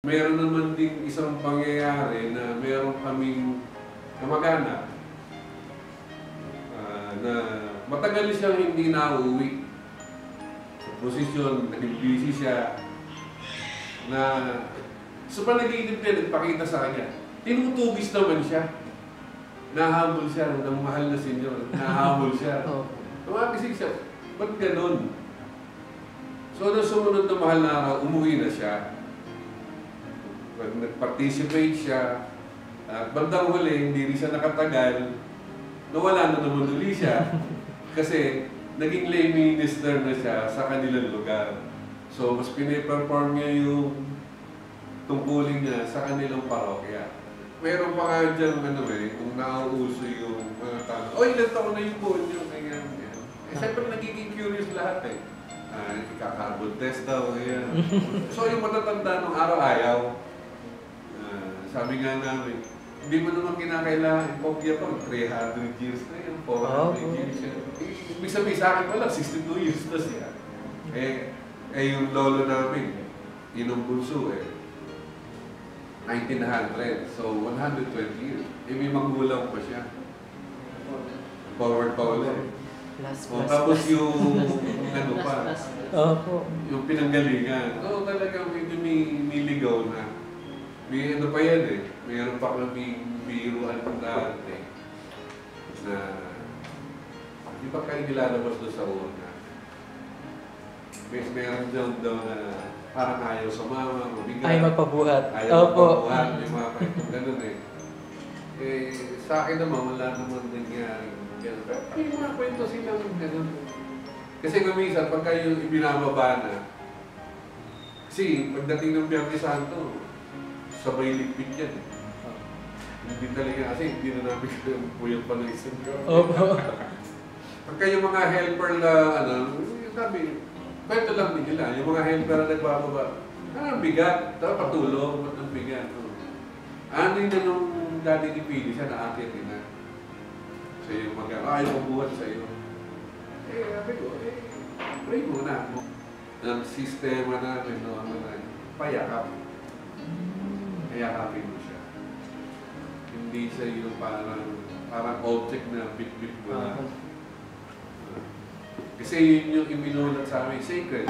Meron naman ding isang pangyayari na meron kaming kamag-anak na matagal siyang hindi nauwi. Sa posisyon, naging busy siya na sa panaginip niya, nagpakita sa kanya. Tinutugis naman siya. Nahabol siya ng mahal na senyor. Nahabol siya. Tumagising siya. Ba't ganun? So, nung sumunod na mahal na araw, umuwi na siya. Nag-participate siya, at bandang huli, hindi rin siya nakatagal, nawala na naman uli siya kasi naging lay minister na siya sa kanilang lugar. So, mas piniperform niya yung tungkulin niya sa kanilang parokya. Meron pa nga dyan, kung nauuso yung mga tanong, ilan taon na yung buwan yung ganyan. Siyempre nagiging curious lahat ikakarbon test daw, ganyan. So, yung matatanda ng araw ayaw. Sabi nga namin, hindi mo naman kinakailangan kopya pa, 300 years na yun, 400 years yan. Ibig sabihin sa akin wala, 62 years na siya. Yung lolo namin, Inong Bunso 1900, so 120 years. May magulang pa siya. Forward pa ulit. Tapos yung yung pinanggalingan. So talagang medyo may ligaw na. May pa yan mayroon pa kaming biruan ng dati na di ba kayo nilalabas doon sa una. Meron dyan daw na parang ayaw sa mama, mabigat. Ayaw magpabuhat. Ayaw magpabuhat, may mga kwentong ganun sa akin naman, wala naman nangyari. May mga kwento silang ganun. Kasi minsan, pagka yung ibinababa na, kasi pagdating ng Biyernes Santo, sabay ligpit yan. Hindi talaga kasi hindi na namin puyang pa ng isang Pagka yung mga helper na, sabi, kwento lang din nila. Yung mga helper na nagbababa, ang bigat, patulong, ba't ang bigat? Ano yun na nung dati ni Pili, siya na-akit na. So yung ayaw kong buhat sa'yo. Sabi ko, pray muna. Ang sistema natin, payakap. Kayakapin mo siya. Hindi siya yung parang object na bit-bit mo na. Kasi yun yung iminulat sa amin, sacred.